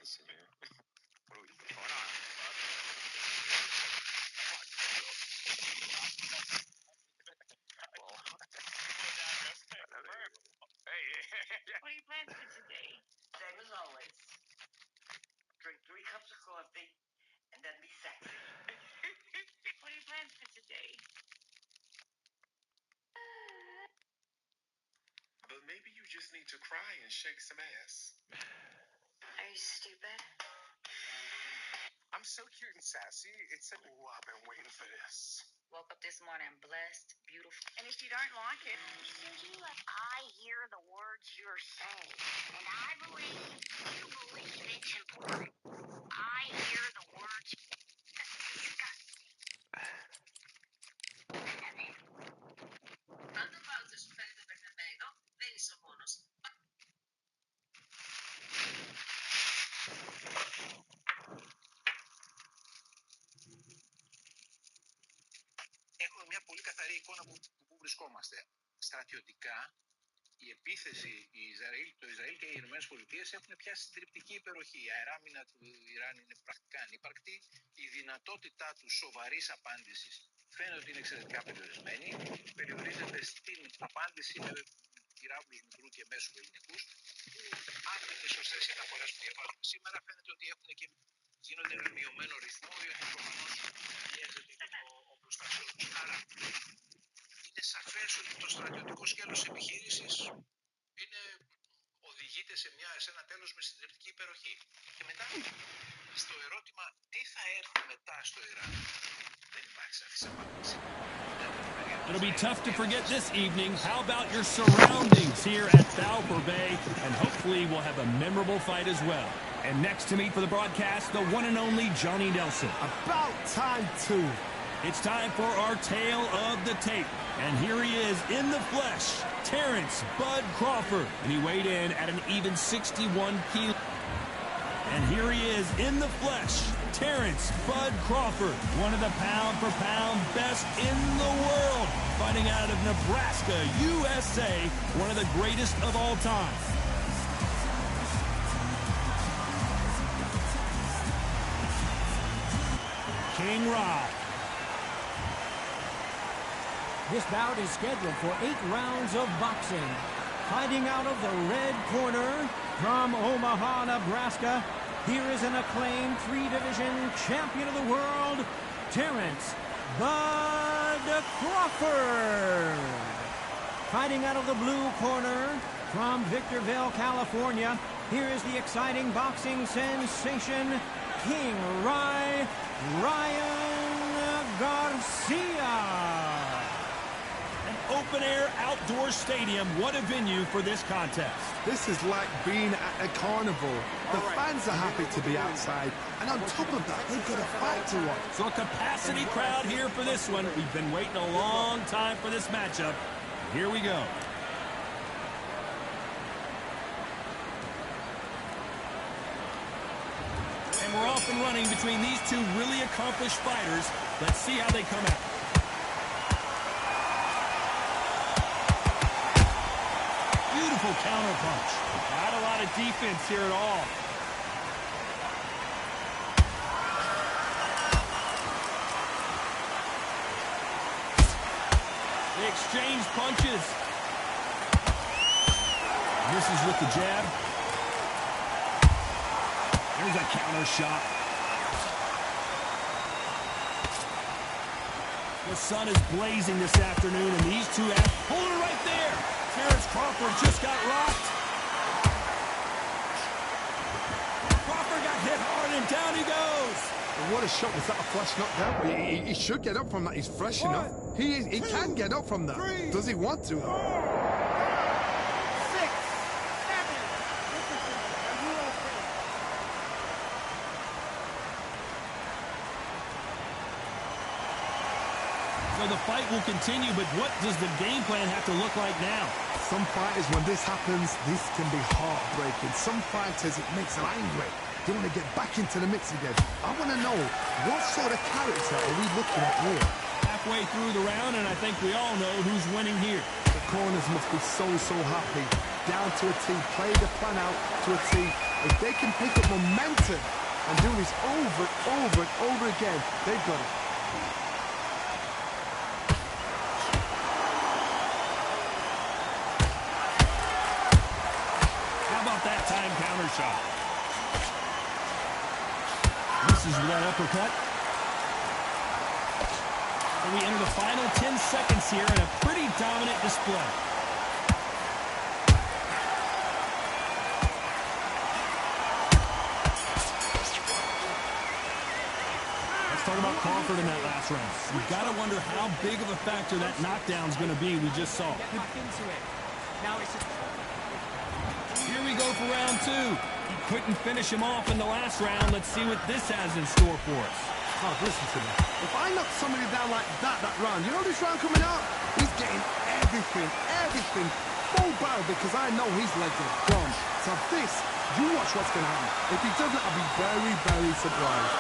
ice in here. What are we going on? Hey. What are you planning for today? Same as always. Drink 3 cups of coffee and then be sexy. What are you planning for today? But maybe you just need to cry and shake some ass. Are you stupid? I'm so cute and sassy. I've been waiting for this. Woke up this morning blessed, beautiful. And if you don't like it, I hear the words you're saying. And I believe you believe it's important. I hear the words. That's disgusting. Quando valuti su ferite per nemmeno, veni su bonus. Έχουμε μια πολύ καθαρή εικόνα που βρισκόμαστε. Στρατιωτικά, η επίθεση, το Ισραήλ και οι Ηνωμένες Πολιτείες έχουν πιάσει συντριπτική υπεροχή. Η αεράμινα του Ιράν είναι πρακτικά ανύπαρκτη. Η δυνατότητά του σοβαρής απάντησης φαίνεται ότι είναι εξαιρετικά περιορισμένη. Περιορίζεται στην απάντηση με πυράβλους μικρού και μέσου ελληνικούς, που αν με τις σωστές αναφορές που διαβάζουμε σήμερα, φαίνεται ότι γίνονται με μειωμένο ρυθμό, διότι προφανώς πιέζεται και το οπλοστάσιο τους. Άρα, είναι σαφές ότι το στρατιωτικό σκέλος της επιχείρησης οδηγείται σε ένα τέλος με συντριπτική υπεροχή. Και μετά, στο ερώτημα τι θα έρθει μετά στο Ιράν, δεν υπάρχει σαφής απάντηση. It'll be tough to forget this evening. How about your surroundings here at Balfour Bay? And hopefully we'll have a memorable fight as well. And next to me for the broadcast, the one and only Johnny Nelson. About time, too. It's time for our tale of the tape. And here he is in the flesh, Terrence Bud Crawford. And he weighed in at an even 61 kilos. And here he is in the flesh, Terrence Bud Crawford, one of the pound-for-pound best in the world, fighting out of Nebraska, USA, one of the greatest of all time. King Rod. This bout is scheduled for 8 rounds of boxing. Fighting out of the red corner from Omaha, Nebraska, here is an acclaimed 3-division champion of the world, Terrence Bud Crawford. Fighting out of the blue corner from Victorville, California, here is the exciting boxing sensation, King Ryan Garcia. Open-air outdoor stadium. What a venue for this contest. This is like being at a carnival. The fans are happy to be outside, and on top of that, they've got a fight to watch. So a capacity crowd here for this one. We've been waiting a long time for this matchup. Here we go. And we're off and running between these two really accomplished fighters. Let's see how they come out. Counter punch. Not a lot of defense here at all. They exchange punches. Misses with the jab. There's a counter shot. The sun is blazing this afternoon, and these two have pulled it right there. Terrence Crawford just got rocked. Crawford got hit hard, and down he goes. What a shot. Was that a flash knockdown? He should get up from that. He's fresh enough. He can get up from that. Does he want to, though? So the fight will continue, but what does the game plan have to look like now? Some fighters, when this happens, this can be heartbreaking. Some fighters, it makes them angry. They want to get back into the mix again. I want to know, what sort of character are we looking at here? Halfway through the round, and I think we all know who's winning here. The corners must be so happy. Down to a T, play the plan out to a T. If they can pick up momentum and do this over and over and over again, they've got it. How about that time counter shot? Misses with that uppercut. And we enter the final 10 seconds here in a pretty dominant display. Let's talk about Crawford in that last round. You've got to wonder how big of a factor that knockdown is going to be we just saw. Here we go for round two. He couldn't finish him off in the last round. Let's see what this has in store for us. Oh, listen to me. If I knock somebody down like that round, you know this round coming up? He's getting everything full barrel because I know his legs are gone. So this, you watch what's going to happen. If he doesn't, I'll be very, very surprised.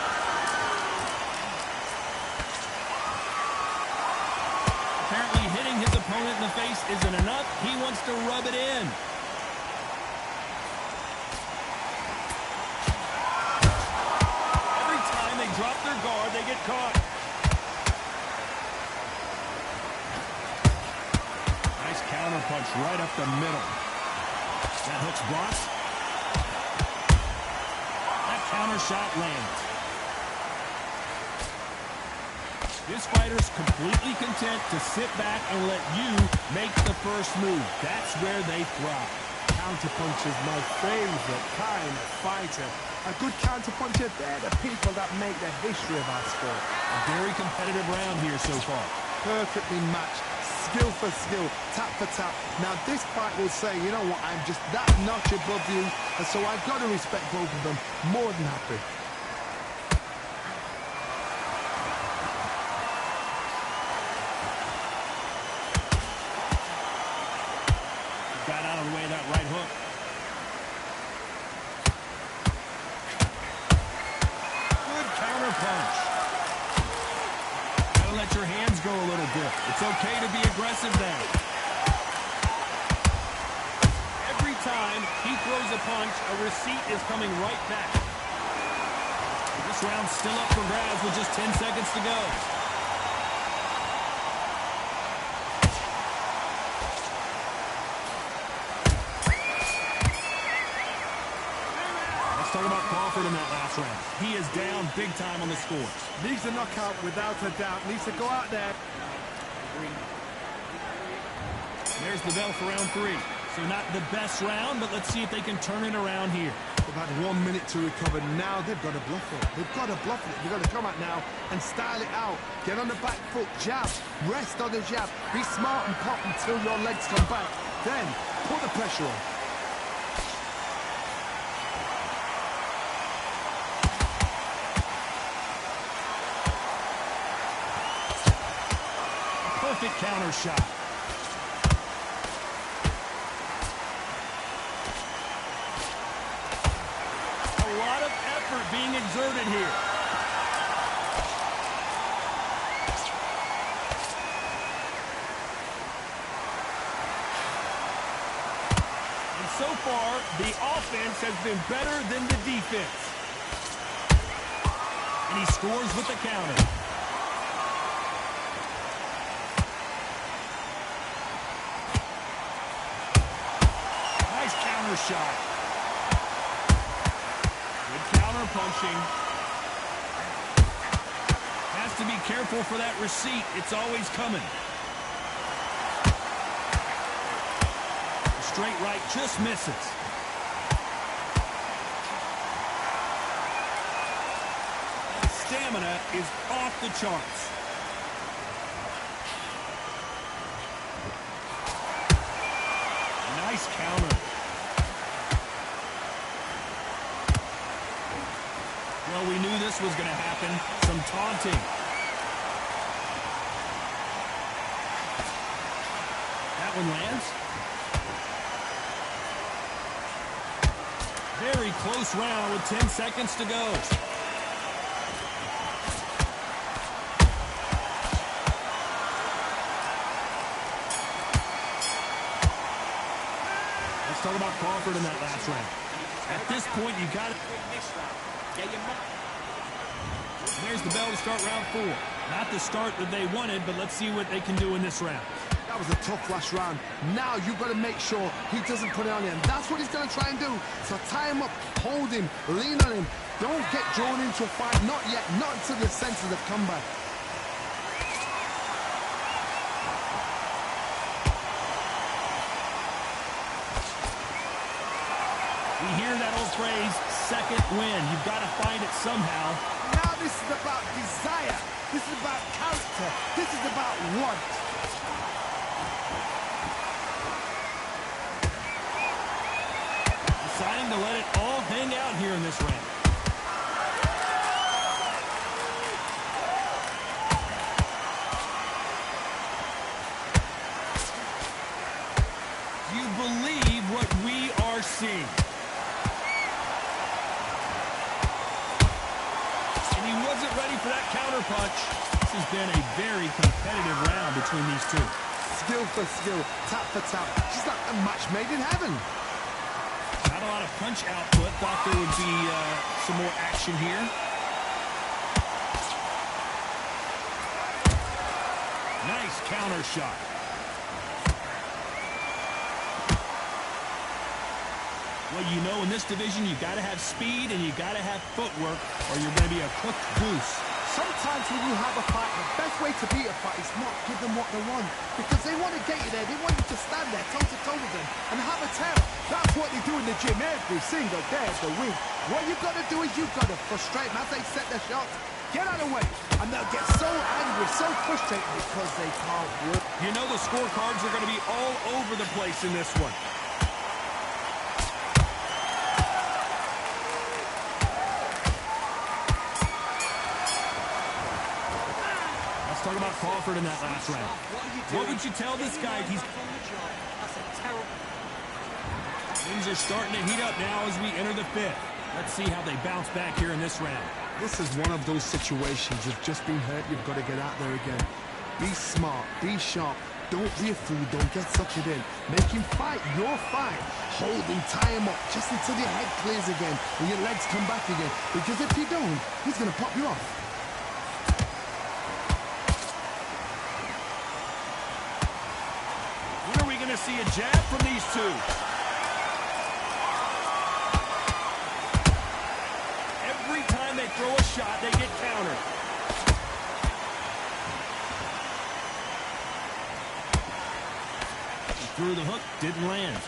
Apparently hitting his opponent in the face isn't enough. He wants to rub it in. Every time they drop their guard, they get caught. Nice counter punch right up the middle. That hook's blocked. That counter shot lands. This fighter's completely content to sit back and let you make the first move. That's where they thrive. Counterpunch is my favorite kind of fighter. A good counterpuncher, they're the people that make the history of our sport. A very competitive round here so far. Perfectly matched, skill for skill, tap for tap. Now this fight will say, you know what, I'm just that notch above you, and so I've got to respect both of them. More than happy. Got out of the way of that right hook. Good counter punch. Gotta let your hands go a little bit. It's okay to be aggressive now. Every time he throws a punch, a receipt is coming right back. This round's still up for grabs with just 10 seconds to go. Talk about Crawford in that last round. He is down big time on the scores. Needs a knockout without a doubt. Needs to go out there. There's the bell for round three. So not the best round, but let's see if they can turn it around here. They've had 1 minute to recover. Now they've got to bluff it. They've got to bluff it. They've got to come out now and style it out. Get on the back foot, jab, rest on the jab. Be smart and pop until your legs come back. Then put the pressure on. Perfect counter shot. A lot of effort being exerted here. And so far, the offense has been better than the defense. And he scores with the counter. Shot. Good counter punching. Has to be careful for that receipt. It's always coming. The straight right just misses. Stamina is off the charts. Nice counter. Well, we knew this was going to happen. Some taunting. That one lands. Very close round with 10 seconds to go. Let's talk about Crawford in that last round. At this point, you got it. There's the bell to start round 4. Not the start that they wanted, but let's see what they can do in this round. That was a tough last round. Now you've got to make sure he doesn't put it on him. That's what he's going to try and do. So tie him up, hold him, lean on him. Don't get drawn into a fight. Not yet. Not until your senses have come back. We hear that old phrase, second win. You've got to find it somehow. Now this is about desire. This is about character. This is about want. Deciding to let it all hang out here in this round. Do you believe what we are seeing? And he wasn't ready for that counter punch. This has been a very competitive round between these two. Skill for skill, tap for tap. She's like a match made in heaven. Not a lot of punch output. Thought there would be some more action here. Nice counter shot. Well, you know, in this division, you got to have speed and you got to have footwork, or you're going to be a cooked goose. Sometimes when you have a fight, the best way to beat a fight is not give them what they want. Because they want to get you there. They want you to stand there toe-to-toe with them and have a tell. That's what they do in the gym every single day of the week. What you've got to do is you've got to frustrate them as they set their shots. Get out of the way. And they'll get so angry, so frustrated because they can't work. You know the scorecards are going to be all over the place in this one. Talk about Crawford in that last round. What would you tell this guy? Things are starting to heat up now as we enter the 5th. Let's see how they bounce back here in this round. This is one of those situations. You've just been hurt. You've got to get out there again. Be smart. Be sharp. Don't be a fool. Don't get sucked in. Make him fight your fight. Hold him, tie him up just until your head clears again and your legs come back again. Because if you don't, he's going to pop you off. To see a jab from these two. Every time they throw a shot, they get countered. He threw the hook, didn't land.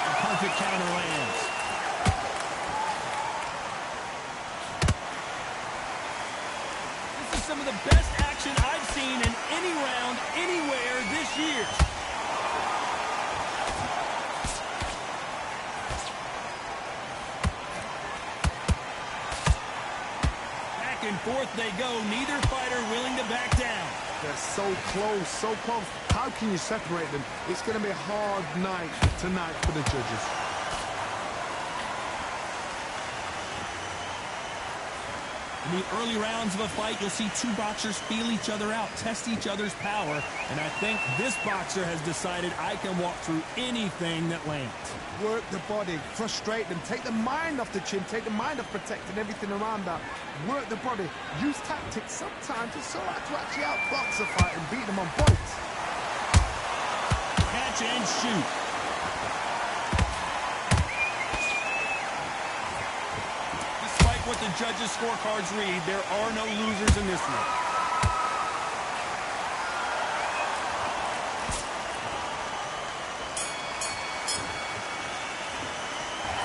A perfect counter lands. This is some of the best action I've seen in any round, anywhere this year. Back and forth they go, neither fighter willing to back down. They're so close, so close. How can you separate them? It's going to be a hard night tonight for the judges. In the early rounds of a fight, you'll see two boxers feel each other out, test each other's power, and I think this boxer has decided I can walk through anything that lands. Work the body, frustrate them, take the mind off the chin, take the mind off protecting everything around that. Work the body, use tactics. Sometimes it's so hard to actually outbox a fight and beat them on points. Catch and shoot. What the judges' scorecards read, there are no losers in this one.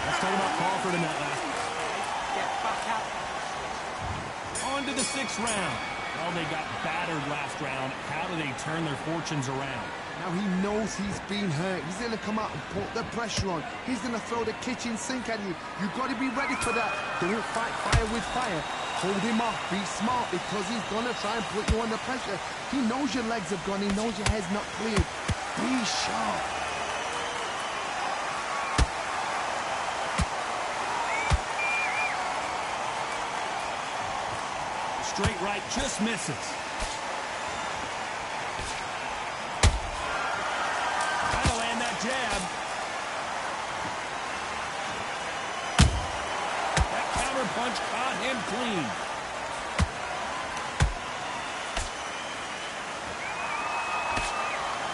Let's talk about Crawford in that last one. On to the 6th round. Well, they got battered last round. How do they turn their fortunes around? Now he knows he's been hurt. He's going to come out and put the pressure on. He's going to throw the kitchen sink at you. You've got to be ready for that. Don't fight fire with fire. Hold him off. Be smart because he's going to try and put you under pressure. He knows your legs have gone. He knows your head's not cleared. Be sharp. Straight right just misses. Trying to land that jab. counter punch caught him clean.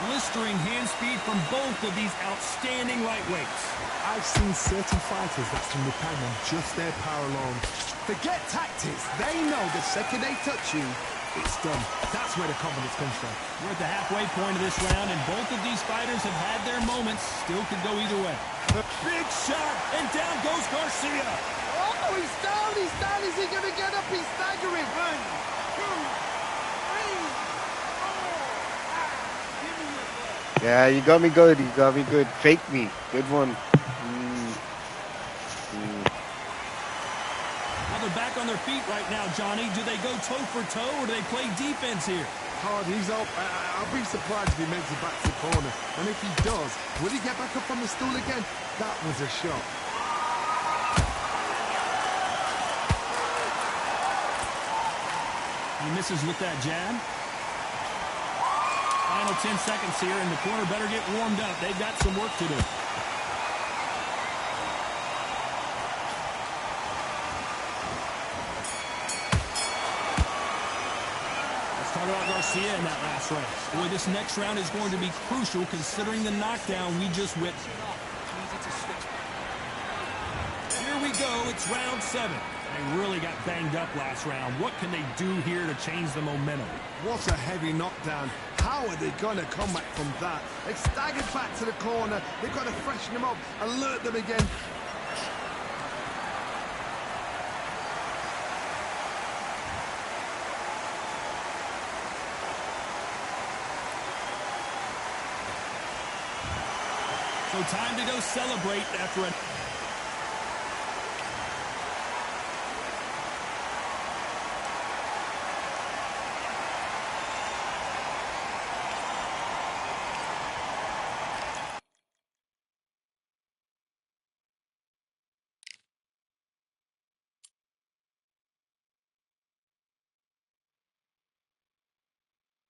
Blistering hand speed from both of these outstanding lightweights. I've seen certain fighters that can depend on just their power alone. Forget tactics. They know the second they touch you, it's done. That's where the confidence comes from. We're at the halfway point of this round, and both of these fighters have had their moments. Still could go either way. Big shot, and down goes Garcia. Oh, he's down, he's down. Is he going to get up? He's staggering. 1, 2, 3, 4. Give me your blood. Yeah, you got me good. You got me good. Fake me. Good one. Well, they're back on their feet right now, Johnny. Do they go toe for toe, or do they play defense here? Hard, he's up. I'll be surprised if he makes it back to the corner. And if he does, will he get back up on the stool again? That was a shot. He misses with that jab. Final 10 seconds here, and the corner better get warmed up. They've got some work to do. Let's talk about Garcia in that last round. Boy, this next round is going to be crucial considering the knockdown we just witnessed. Here we go. It's round 7. They really got banged up last round. What can they do here to change the momentum? What a heavy knockdown. How are they going to come back from that? They staggered back to the corner. They've got to freshen them up, alert them again. So time to go celebrate after a...